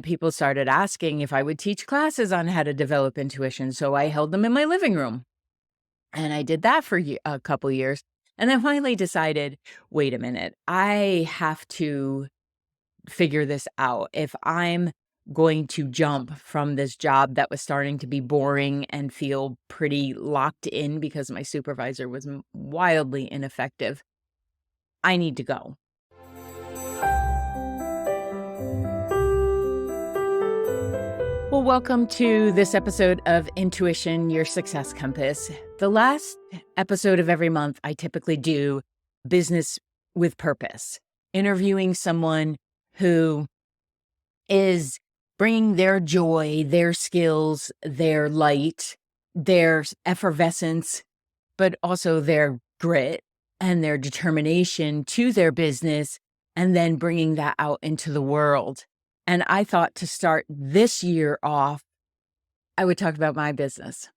people started asking if I would teach classes on how to develop intuition. So I held them in my living room. And I did that for a couple years. And then finally decided, wait a minute, I have to figure this out. If I'm going to jump from this job that was starting to be boring and feel pretty locked in because my supervisor was wildly ineffective, I need to go. Well, welcome to this episode of Intuition, Your Success Compass. The last episode of every month, I typically do business with purpose, interviewing someone who is bringing their joy, their skills, their light, their effervescence, but also their grit and their determination to their business, and then bringing that out into the world. And I thought to start this year off, I would talk about my business.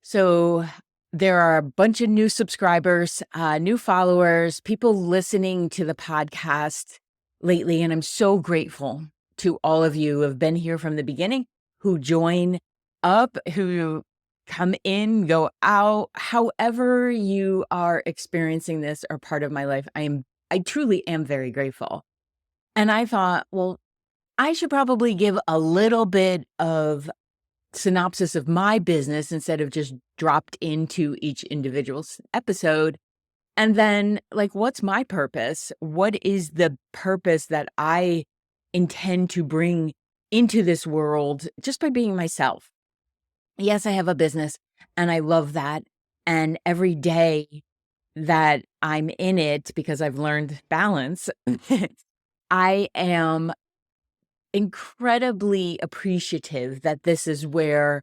So there are a bunch of new subscribers, new followers, people listening to the podcast lately. And I'm so grateful to all of you who have been here from the beginning, who join up, who come in, go out, however you are experiencing this or part of my life. I truly am very grateful. And I thought, well, I should probably give a little bit of synopsis of my business instead of just dropped into each individual episode. And then, what's my purpose? What is the purpose that I intend to bring into this world just by being myself? Yes, I have a business and I love that. And every day that I'm in it, because I've learned balance, I am incredibly appreciative that this is where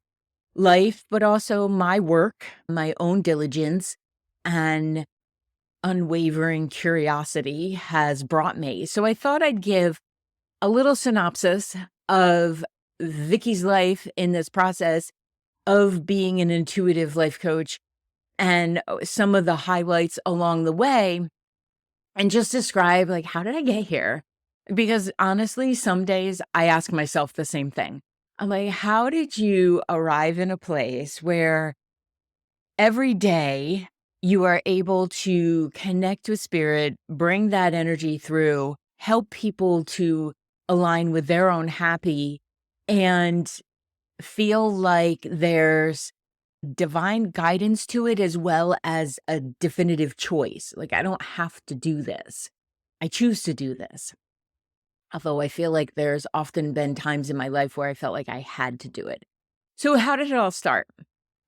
life, but also my work, my own diligence, and unwavering curiosity has brought me. So I thought I'd give a little synopsis of Vicki's life in this process of being an intuitive life coach and some of the highlights along the way, and just describe, how did I get here? Because honestly, some days I ask myself the same thing. I'm like, how did you arrive in a place where every day you are able to connect with spirit, bring that energy through, help people to align with their own happy, and feel like there's divine guidance to it as well as a definitive choice? I don't have to do this. I choose to do this. Although I feel like there's often been times in my life where I felt like I had to do it. So how did it all start?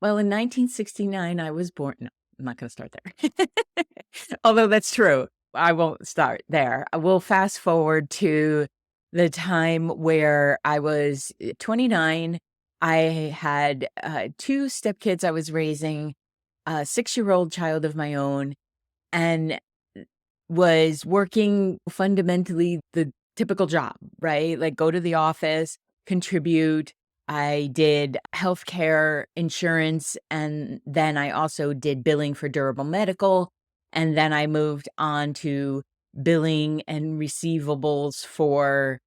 Well, in 1969, I was born. No, I'm not going to start there. Although that's true. I won't start there. I will fast forward to the time where I was 29. I had 2 stepkids I was raising, a 6-year-old child of my own, and was working fundamentally the typical job, right? Go to the office, contribute. I did healthcare insurance, and then I also did billing for durable medical. And then I moved on to billing and receivables for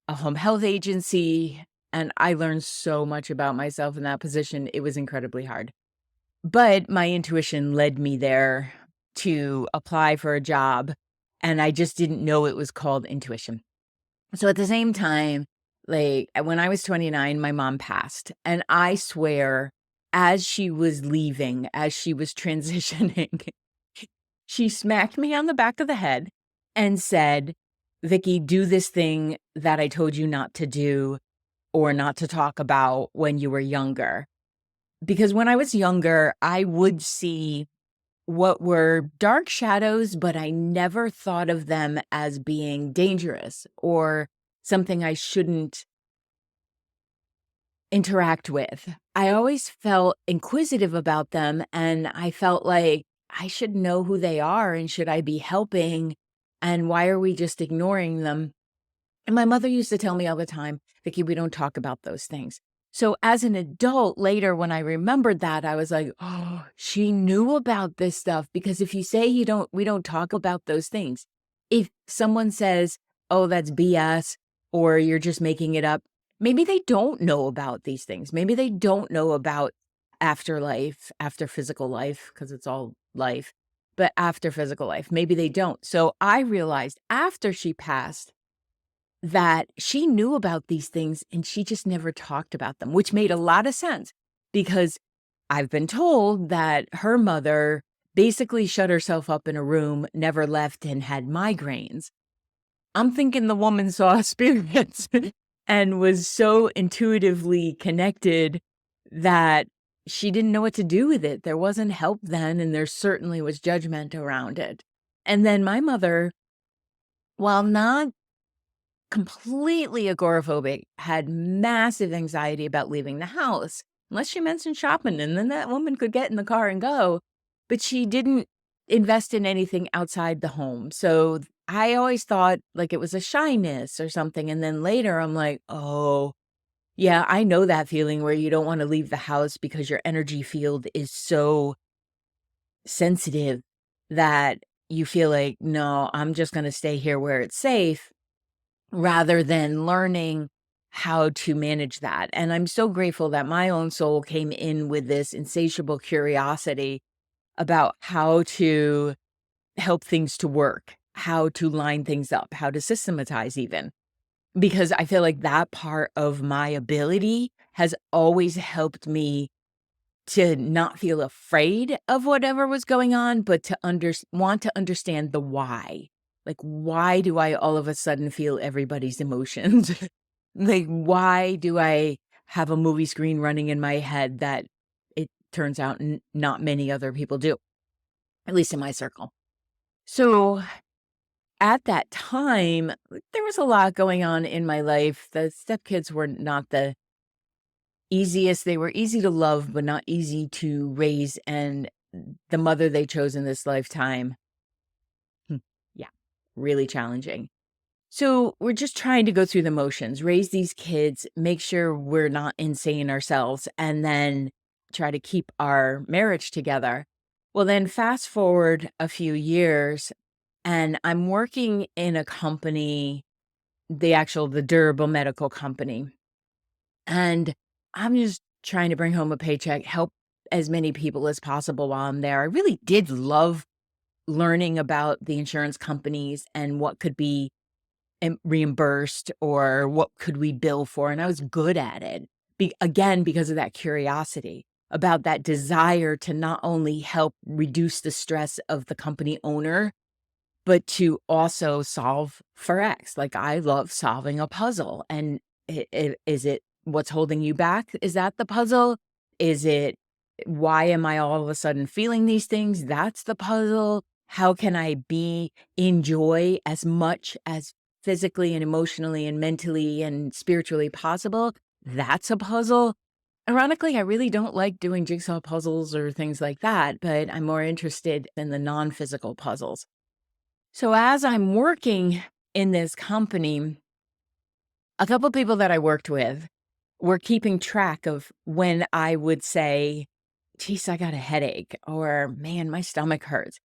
a home health agency. And I learned so much about myself in that position. It was incredibly hard. But my intuition led me there to apply for a job. And I just didn't know it was called intuition. So at the same time, when I was 29, my mom passed. And I swear, as she was leaving, as she was transitioning, she smacked me on the back of the head and said, Vicki, do this thing that I told you not to do or not to talk about when you were younger. Because when I was younger, I would see what were dark shadows, but I never thought of them as being dangerous or something I shouldn't interact with. I always felt inquisitive about them, and I felt like I should know who they are, and should I be helping, and why are we just ignoring them? And my mother used to tell me all the time, Vicki, we don't talk about those things. So as an adult later, when I remembered that, I was like, oh, she knew about this stuff. Because if you say we don't talk about those things, if someone says, oh, that's BS, or you're just making it up. Maybe they don't know about these things. Maybe they don't know about afterlife, after physical life, because it's all life, but after physical life. Maybe they don't. So I realized after she passed that she knew about these things and she just never talked about them, which made a lot of sense because I've been told that her mother basically shut herself up in a room, never left, and had migraines. I'm thinking the woman saw spirits and was so intuitively connected that she didn't know what to do with it. There wasn't help then, and there certainly was judgment around it. And then my mother, while not completely agoraphobic, had massive anxiety about leaving the house, unless she mentioned shopping, and then that woman could get in the car and go. But she didn't invest in anything outside the home. So I always thought like it was a shyness or something. And then later I'm like, oh, yeah, I know that feeling where you don't want to leave the house because your energy field is so sensitive that you feel like, no, I'm just going to stay here where it's safe rather than learning how to manage that. And I'm so grateful that my own soul came in with this insatiable curiosity about how to help things to work, how to line things up, how to systematize even. Because I feel like that part of my ability has always helped me to not feel afraid of whatever was going on, but to want to understand the why. Like, why do I all of a sudden feel everybody's emotions? Like, why do I have a movie screen running in my head that it turns out not many other people do, at least in my circle? So at that time, there was a lot going on in my life. The stepkids were not the easiest. They were easy to love, but not easy to raise. And the mother they chose in this lifetime, yeah, really challenging. So we're just trying to go through the motions, raise these kids, make sure we're not insane ourselves, and then try to keep our marriage together. Well, then fast forward a few years, and I'm working in a company, the durable medical company. And I'm just trying to bring home a paycheck, help as many people as possible while I'm there. I really did love learning about the insurance companies and what could be reimbursed or what could we bill for. And I was good at it. Again, because of that curiosity about that desire to not only help reduce the stress of the company owner, but to also solve for X. Like, I love solving a puzzle. And is it what's holding you back? Is that the puzzle? Is it why am I all of a sudden feeling these things? That's the puzzle. How can I be in joy as much as physically and emotionally and mentally and spiritually possible? That's a puzzle. Ironically, I really don't like doing jigsaw puzzles or things like that, but I'm more interested in the non-physical puzzles. So as I'm working in this company, a couple people that I worked with were keeping track of when I would say, geez, I got a headache, or man, my stomach hurts,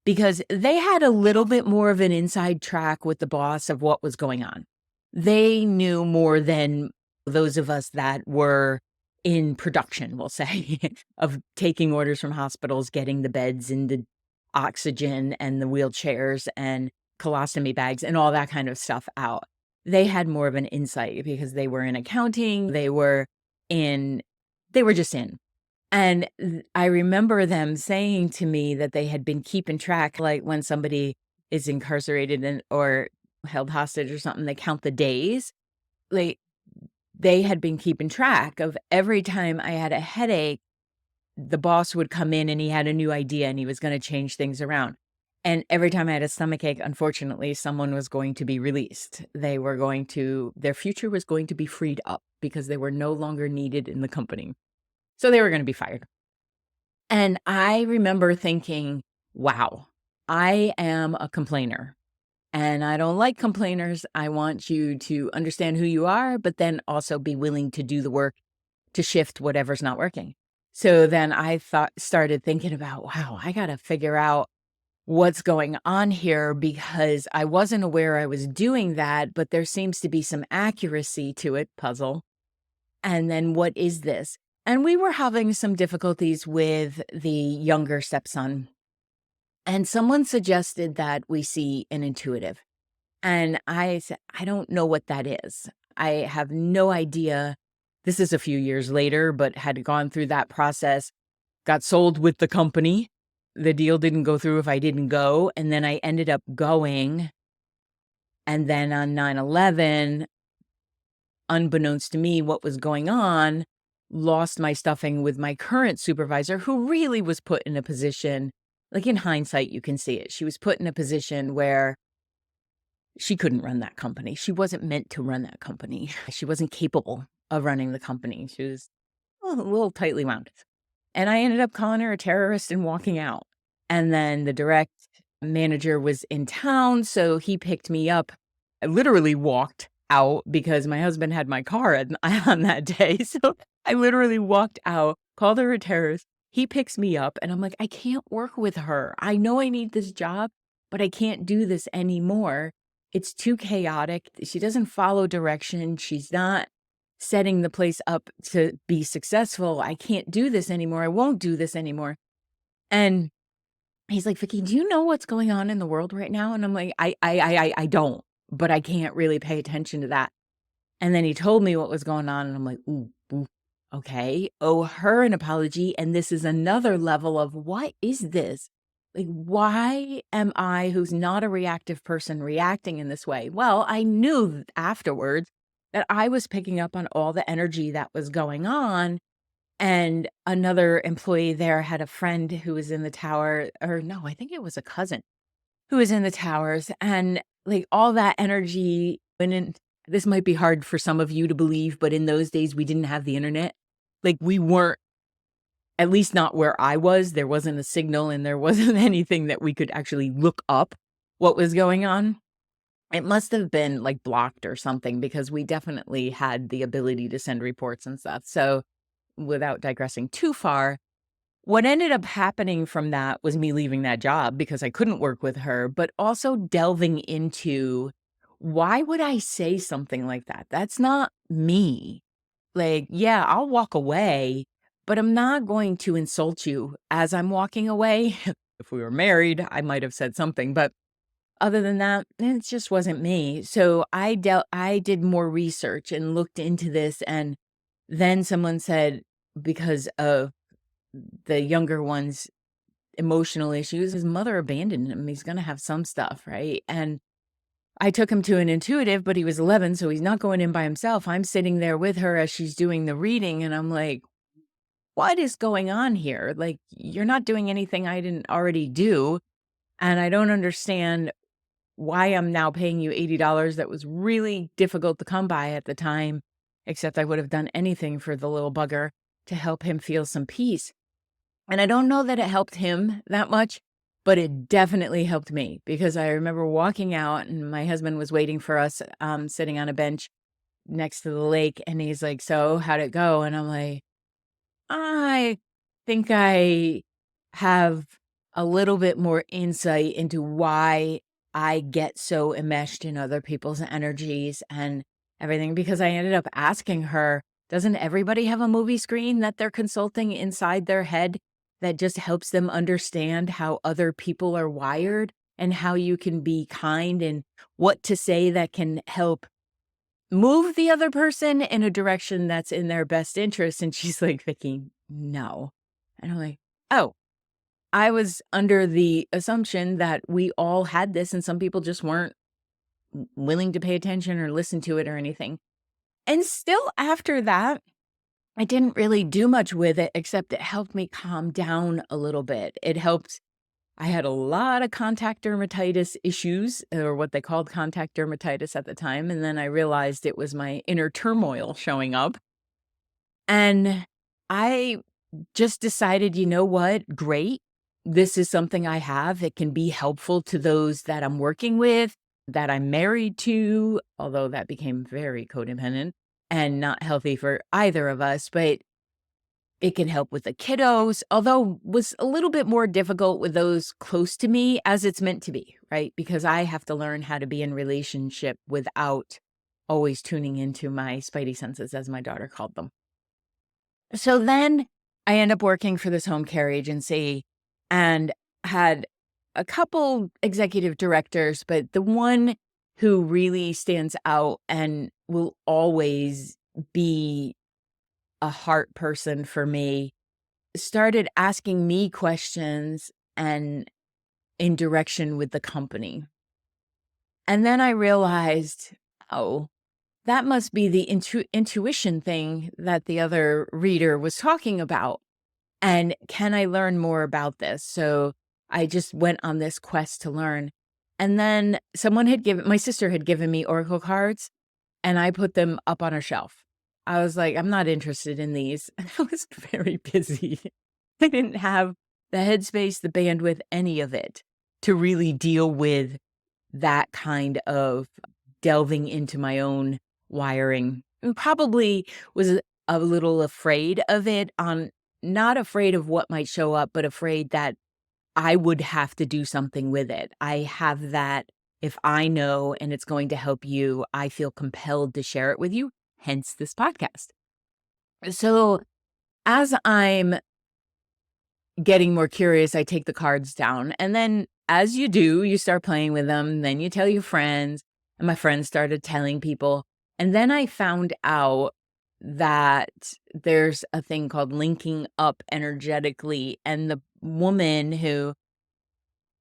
because they had a little bit more of an inside track with the boss of what was going on. They knew more than those of us that were in production, we'll say, of taking orders from hospitals, getting the beds and the oxygen and the wheelchairs and colostomy bags and all that kind of stuff out. They had more of an insight because they were in accounting, they were just in. And I remember them saying to me that they had been keeping track, like when somebody is incarcerated or held hostage or something, they count the days. Like, they had been keeping track of every time I had a headache, the boss would come in and he had a new idea and he was going to change things around. And every time I had a stomachache, unfortunately, someone was going to be released. Their future was going to be freed up because they were no longer needed in the company. So they were going to be fired. And I remember thinking, wow, I am a complainer. And I don't like complainers. I want you to understand who you are, but then also be willing to do the work to shift whatever's not working. So then I started thinking about, wow, I got to figure out what's going on here because I wasn't aware I was doing that, but there seems to be some accuracy to it, puzzle. And then what is this? And we were having some difficulties with the younger stepson. And someone suggested that we see an intuitive. And I said, I don't know what that is. I have no idea. This is a few years later, but had gone through that process, got sold with the company. The deal didn't go through if I didn't go. And then I ended up going. And then on 9/11, unbeknownst to me, what was going on, lost my stuffing with my current supervisor, who really was put in a position, like in hindsight, you can see it. She was put in a position where she couldn't run that company. She wasn't meant to run that company. She wasn't capable of running the company. She was a little tightly wound. And I ended up calling her a terrorist and walking out. And then the direct manager was in town, so he picked me up. I literally walked out because my husband had my car on that day. So I literally walked out, called her a terrorist. He picks me up, and I'm like, I can't work with her. I know I need this job, but I can't do this anymore. It's too chaotic. She doesn't follow direction. She's not setting the place up to be successful. I can't do this anymore. I won't do this anymore. And he's like, Vicki, do you know what's going on in the world right now? And I'm like, I don't, but I can't really pay attention to that. And then he told me what was going on, and I'm like, ooh, okay. Owe her an apology. And this is another level of what is this? Like, why am I, who's not a reactive person, reacting in this way? Well, I knew afterwards that I was picking up on all the energy that was going on. And another employee there had a friend who was in the tower, or no, I think it was a cousin who was in the towers. And like all that energy went in. This might be hard for some of you to believe, but in those days, we didn't have the internet. Like we weren't, at least not where I was. There wasn't a signal and there wasn't anything that we could actually look up what was going on. It must have been like blocked or something because we definitely had the ability to send reports and stuff. So without digressing too far, what ended up happening from that was me leaving that job because I couldn't work with her, but also delving into why would I say something like that? That's not me. Like, yeah, I'll walk away, but I'm not going to insult you as I'm walking away. If we were married, I might have said something, but other than that, it just wasn't me. So I did more research and looked into this, and then someone said because of the younger one's emotional issues, his mother abandoned him. He's going to have some stuff, right? And I took him to an intuitive, but he was 11, so he's not going in by himself. I'm sitting there with her as she's doing the reading, and I'm like, what is going on here? Like, you're not doing anything I didn't already do, and I don't understand why I'm now paying you $80 that was really difficult to come by at the time, except I would have done anything for the little bugger to help him feel some peace. And I don't know that it helped him that much, but it definitely helped me because I remember walking out and my husband was waiting for us, sitting on a bench next to the lake. And he's like, so how'd it go? And I'm like, I think I have a little bit more insight into why I get so enmeshed in other people's energies and everything because I ended up asking her, doesn't everybody have a movie screen that they're consulting inside their head that just helps them understand how other people are wired and how you can be kind and what to say that can help move the other person in a direction that's in their best interest? And she's like, Vicki, no. And I'm like, oh, I was under the assumption that we all had this and some people just weren't willing to pay attention or listen to it or anything. And still after that, I didn't really do much with it, except it helped me calm down a little bit. It helped. I had a lot of contact dermatitis issues, or what they called contact dermatitis at the time. And then I realized it was my inner turmoil showing up. And I just decided, you know what? Great. This is something I have. It can be helpful to those that I'm working with, that I'm married to, although that became very codependent and not healthy for either of us. But It can help with the kiddos, although was a little bit more difficult with those close to me, as it's meant to be, right? Because I have to learn how to be in relationship without always tuning into my spidey senses, as my daughter called them. So then I end up working for this home care agency and had a couple executive directors, but the one who really stands out and will always be a heart person for me started asking me questions and in direction with the company. And then I realized, oh, that must be the intuition thing that the other reader was talking about. And can I learn more about this? So I just went on this quest to learn. And then my sister had given me oracle cards, and I put them up on a shelf. I was like, I'm not interested in these. I was very busy. I didn't have the headspace, the bandwidth, any of it to really deal with that kind of delving into my own wiring. And probably was a little afraid of it, not afraid of what might show up, but afraid that I would have to do something with it. I have that, if I know and it's going to help you, I feel compelled to share it with you, hence this podcast. So as I'm getting more curious, I take the cards down. And then as you do, you start playing with them. Then you tell your friends. And my friends started telling people. And then I found out that there's a thing called linking up energetically. And the woman who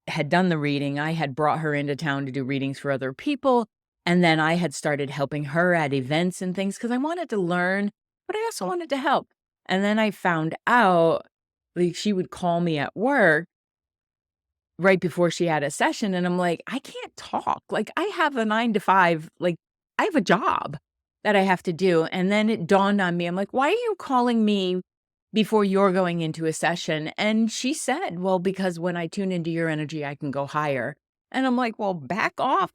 had done the reading, I had brought her into town to do readings for other people. And then I had started helping her at events and things because I wanted to learn, but I also wanted to help. And then I found out, like, she would call me at work right before she had a session, and I'm like, I can't talk. Like, I have a 9 to 5, like, I have a job that I have to do. And then it dawned on me, I'm like, why are you calling me before you're going into a session? And she said, well, because when I tune into your energy, I can go higher. And I'm like, well, back off.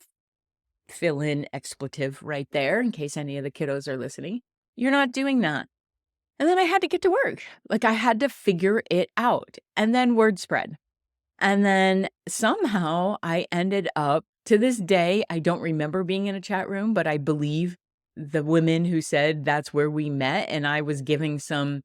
Fill in expletive right there in case any of the kiddos are listening. You're not doing that. And then I had to get to work. Like, I had to figure it out. And then word spread. And then somehow I ended up, to this day, I don't remember being in a chat room, but I believe the women who said that's where we met. And I was giving some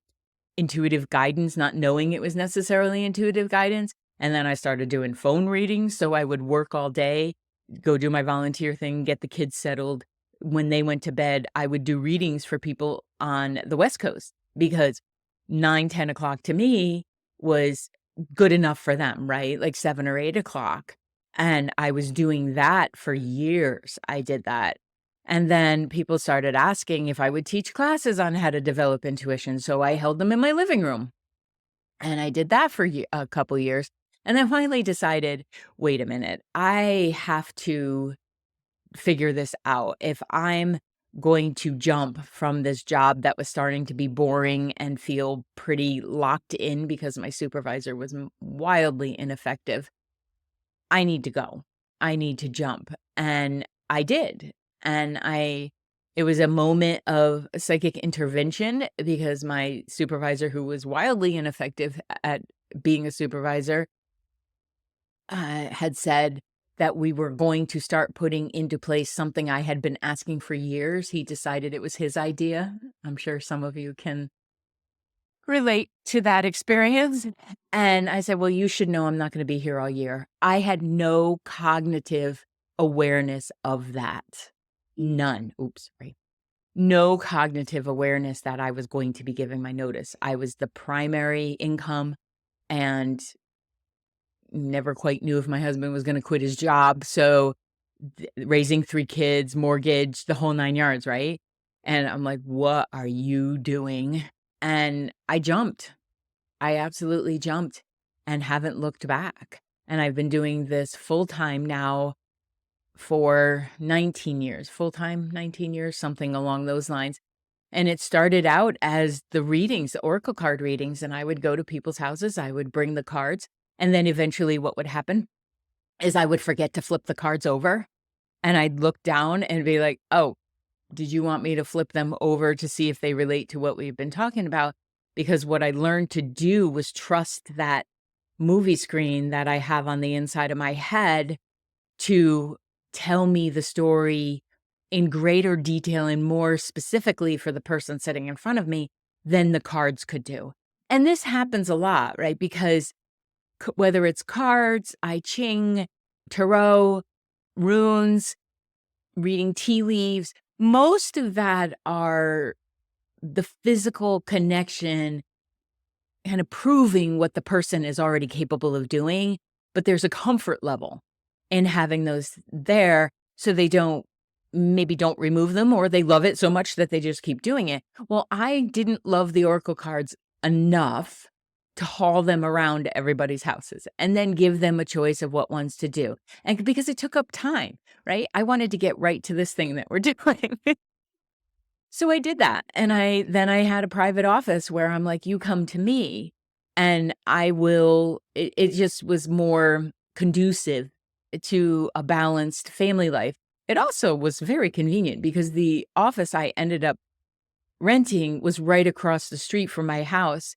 intuitive guidance, not knowing it was necessarily intuitive guidance. And then I started doing phone readings. So I would work all day, go do my volunteer thing, get the kids settled. When they went to bed, I would do readings for people on the West Coast because 9, 10 o'clock to me was good enough for them, right? Like 7 or 8 o'clock. And I was doing that for years. I did that. And then people started asking if I would teach classes on how to develop intuition. So I held them in my living room. And I did that for a couple years. And then finally decided, wait a minute, I have to figure this out. If I'm going to jump from this job that was starting to be boring and feel pretty locked in because my supervisor was wildly ineffective, I need to go. I need to jump. And I did. And it was a moment of psychic intervention because my supervisor, who was wildly ineffective at being a supervisor, had said that we were going to start putting into place something I had been asking for years. He decided it was his idea. I'm sure some of you can relate to that experience. And I said, well, you should know I'm not going to be here all year. I had no cognitive awareness of that. None. Oops, right. No cognitive awareness that I was going to be giving my notice. I was the primary income and never quite knew if my husband was going to quit his job. So raising 3 kids, mortgage, the whole 9 yards, right? And I'm like, what are you doing? And I jumped. I absolutely jumped and haven't looked back. And I've been doing this full time now for 19 years, full time, 19 years, something along those lines. And it started out as the readings, the oracle card readings. And I would go to people's houses. I would bring the cards. And then eventually what would happen is I would forget to flip the cards over. And I'd look down and be like, oh, did you want me to flip them over to see if they relate to what we've been talking about? because what I learned to do was trust that movie screen that I have on the inside of my head to tell me the story in greater detail and more specifically for the person sitting in front of me than the cards could do. And this happens a lot, right? Because whether it's cards, I Ching, tarot, runes, reading tea leaves, most of that are the physical connection kind of proving what the person is already capable of doing, but there's a comfort level in having those there so they don't remove them, or they love it so much that they just keep doing it. Well, I didn't love the oracle cards enough to haul them around everybody's houses and then give them a choice of what ones to do. And because it took up time, right? I wanted to get right to this thing that we're doing. So I did that. And I had a private office where I'm like, you come to me and I will, it just was more conducive to a balanced family life. It also was very convenient because the office I ended up renting was right across the street from my house.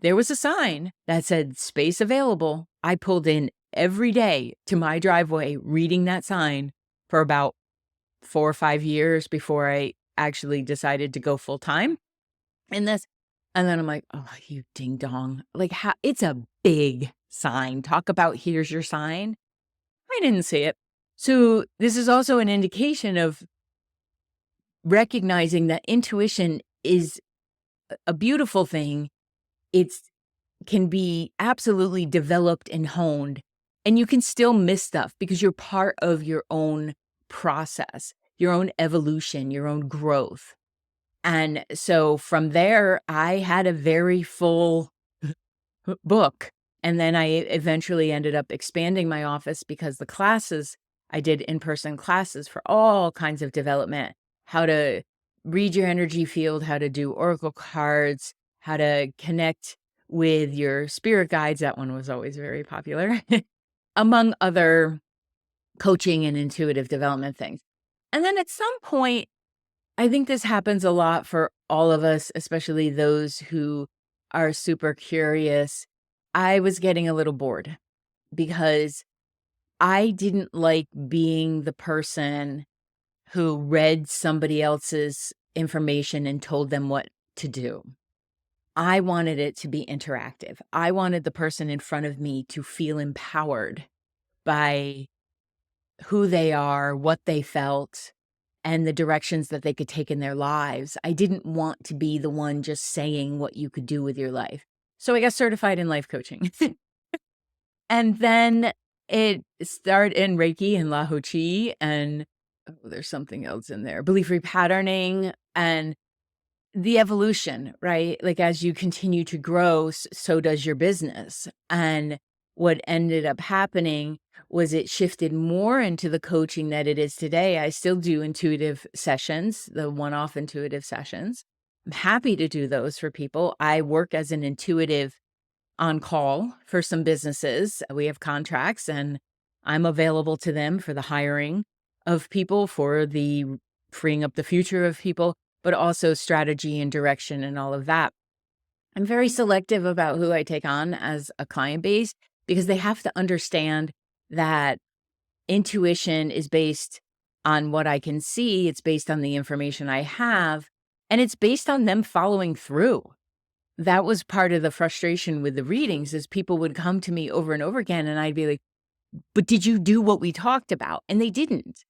There was a sign that said space available. I pulled in every day to my driveway reading that sign for about 4 or 5 years before I actually decided to go full time in this. And then I'm like, oh, you ding dong. Like, how, it's a big sign. Talk about here's your sign. I didn't see it. So this is also an indication of recognizing that intuition is a beautiful thing. It's can be absolutely developed and honed, and you can still miss stuff because you're part of your own process, your own evolution, your own growth. And so from there, I had a very full book. And then I eventually ended up expanding my office because the classes, I did in-person classes for all kinds of development, how to read your energy field, how to do oracle cards, how to connect with your spirit guides. That one was always very popular, among other coaching and intuitive development things. And then at some point, I think this happens a lot for all of us, especially those who are super curious. I was getting a little bored because I didn't like being the person who read somebody else's information and told them what to do. I wanted it to be interactive. I wanted the person in front of me to feel empowered by who they are, what they felt, and the directions that they could take in their lives. I didn't want to be the one just saying what you could do with your life. So I got certified in life coaching. And then it started in Reiki and La Ho Chi, and there's something else in there, belief repatterning and the evolution, right? Like as you continue to grow, so does your business. And what ended up happening was it shifted more into the coaching that it is today. I still do intuitive sessions, the one-off intuitive sessions. I'm happy to do those for people. I work as an intuitive on call for some businesses. We have contracts and I'm available to them for the hiring of people, for the freeing up the future of people, but also strategy and direction and all of that. I'm very selective about who I take on as a client base because they have to understand that intuition is based on what I can see. It's based on the information I have, and it's based on them following through. That was part of the frustration with the readings is people would come to me over and over again and I'd be like, but did you do what we talked about? And they didn't.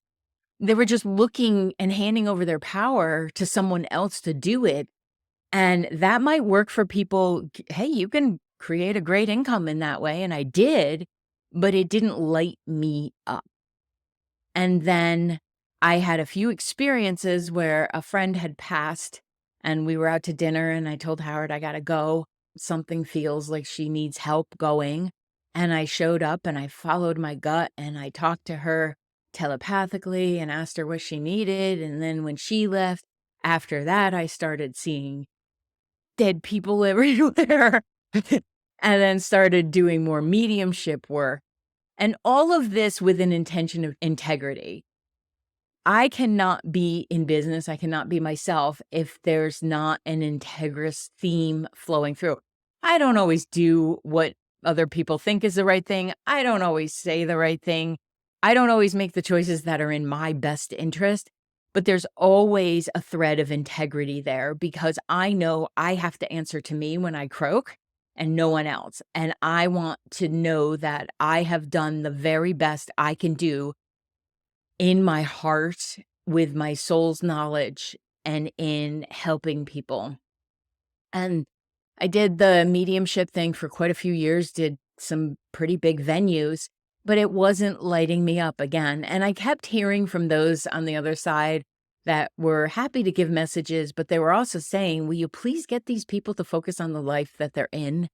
They were just looking and handing over their power to someone else to do it. And that might work for people. Hey, you can create a great income in that way. And I did, but it didn't light me up. And then I had a few experiences where a friend had passed and we were out to dinner and I told Howard, I got to go. Something feels like she needs help going. And I showed up and I followed my gut and I talked to her telepathically and asked her what she needed. And then when she left, after that, I started seeing dead people everywhere and then started doing more mediumship work. And all of this with an intention of integrity. I cannot be in business, I cannot be myself if there's not an integrous theme flowing through. I don't always do what other people think is the right thing. I don't always say the right thing. I don't always make the choices that are in my best interest, but there's always a thread of integrity there because I know I have to answer to me when I croak and no one else. And I want to know that I have done the very best I can do in my heart with my soul's knowledge and in helping people. And I did the mediumship thing for quite a few years, did some pretty big venues, but it wasn't lighting me up again. And I kept hearing from those on the other side that were happy to give messages, but they were also saying, will you please get these people to focus on the life that they're in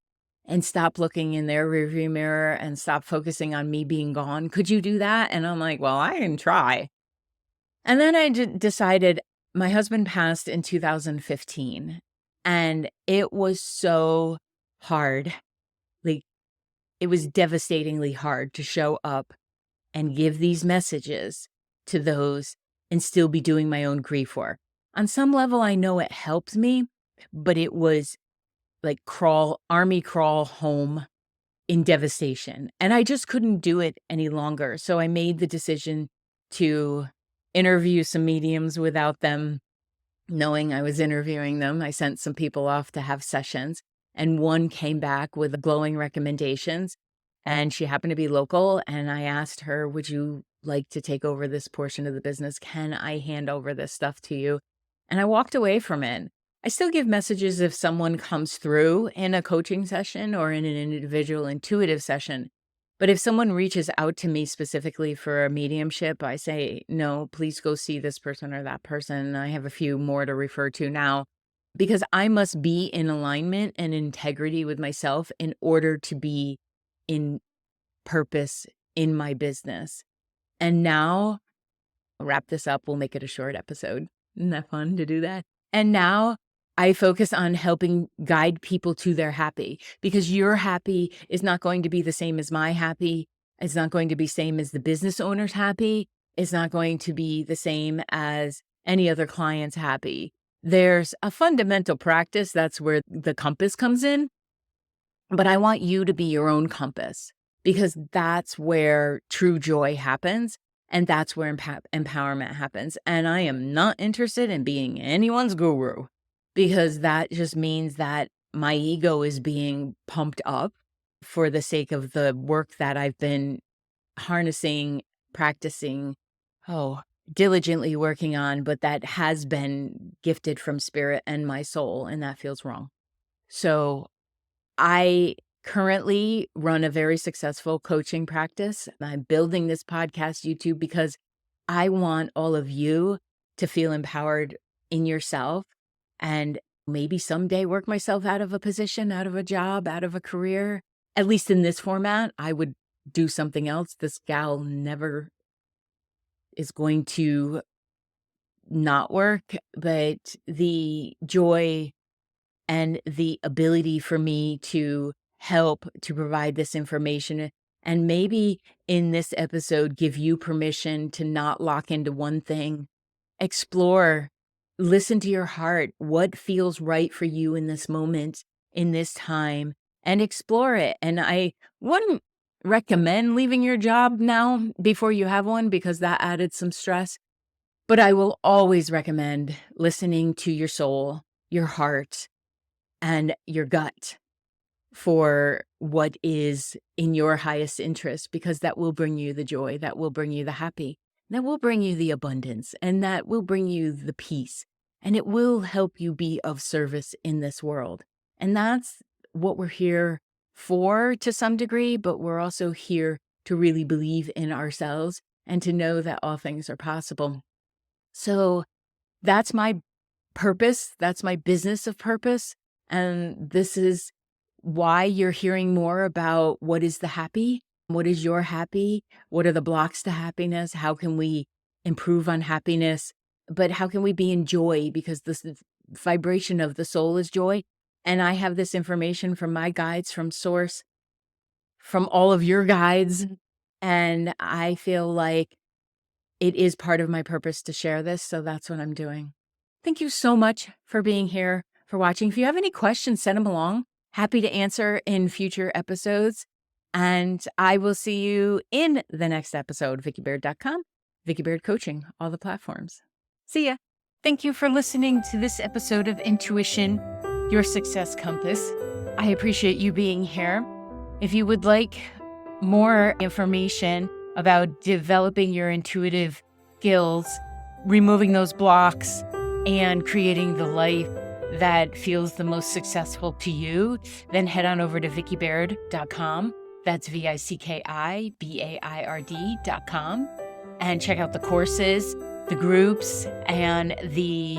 and stop looking in their rearview mirror and stop focusing on me being gone? Could you do that? And I'm like, well, I can try. And then I decided my husband passed in 2015, and it was so hard. Like, it was devastatingly hard to show up and give these messages to those and still be doing my own grief work. On some level, I know it helped me, but it was like army crawl home in devastation. And I just couldn't do it any longer. So I made the decision to interview some mediums without them knowing I was interviewing them. I sent some people off to have sessions, and one came back with glowing recommendations. And she happened to be local. And I asked her, would you like to take over this portion of the business? Can I hand over this stuff to you? And I walked away from it. I still give messages if someone comes through in a coaching session or in an individual intuitive session. But if someone reaches out to me specifically for a mediumship, I say, no, please go see this person or that person. I have a few more to refer to now because I must be in alignment and integrity with myself in order to be in purpose in my business. And now, I'll wrap this up. We'll make it a short episode. Isn't that fun to do that? And now I focus on helping guide people to their happy, because your happy is not going to be the same as my happy. It's not going to be same as the business owner's happy. It's not going to be the same as any other client's happy. There's a fundamental practice. That's where the compass comes in. But I want you to be your own compass, because that's where true joy happens. And that's where empowerment happens. And I am not interested in being anyone's guru, because that just means that my ego is being pumped up for the sake of the work that I've been harnessing, practicing, diligently working on, but that has been gifted from spirit and my soul, and that feels wrong. So I currently run a very successful coaching practice. I'm building this podcast, YouTube, because I want all of you to feel empowered in yourself and maybe someday work myself out of a position, out of a job, out of a career. At least in this format, I would do something else. This gal never is going to not work, but the joy and the ability for me to help to provide this information, and maybe in this episode give you permission to not lock into one thing. Explore, listen to your heart, what feels right for you in this moment, in this time, and explore it. And I wouldn't recommend leaving your job now before you have one, because that added some stress. But I will always recommend listening to your soul, your heart, and your gut for what is in your highest interest, because that will bring you the joy, that will bring you the happy, that will bring you the abundance, and that will bring you the peace, and it will help you be of service in this world. And that's what we're here for to some degree, but we're also here to really believe in ourselves and to know that all things are possible. So that's my purpose. That's my business of purpose. And this is why you're hearing more about what is the happy, what is your happy, what are the blocks to happiness, how can we improve on happiness, but how can we be in joy, because this vibration of the soul is joy. And I have this information from my guides, from source, from all of your guides. And I feel like it is part of my purpose to share this, so that's what I'm doing. Thank you so much for being here, for watching. If you have any questions, send them along. Happy to answer in future episodes. And I will see you in the next episode. VickiBaird.com, Vicki Baird Coaching, all the platforms. See ya. Thank you for listening to this episode of Intuition, Your Success Compass. I appreciate you being here. If you would like more information about developing your intuitive skills, removing those blocks, and creating the life that feels the most successful to you, then head on over to VickiBaird.com. That's VickiBaird.com. And check out the courses, the groups, and the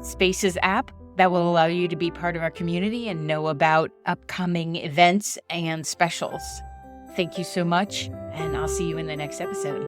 Spaces app that will allow you to be part of our community and know about upcoming events and specials. Thank you so much, and I'll see you in the next episode.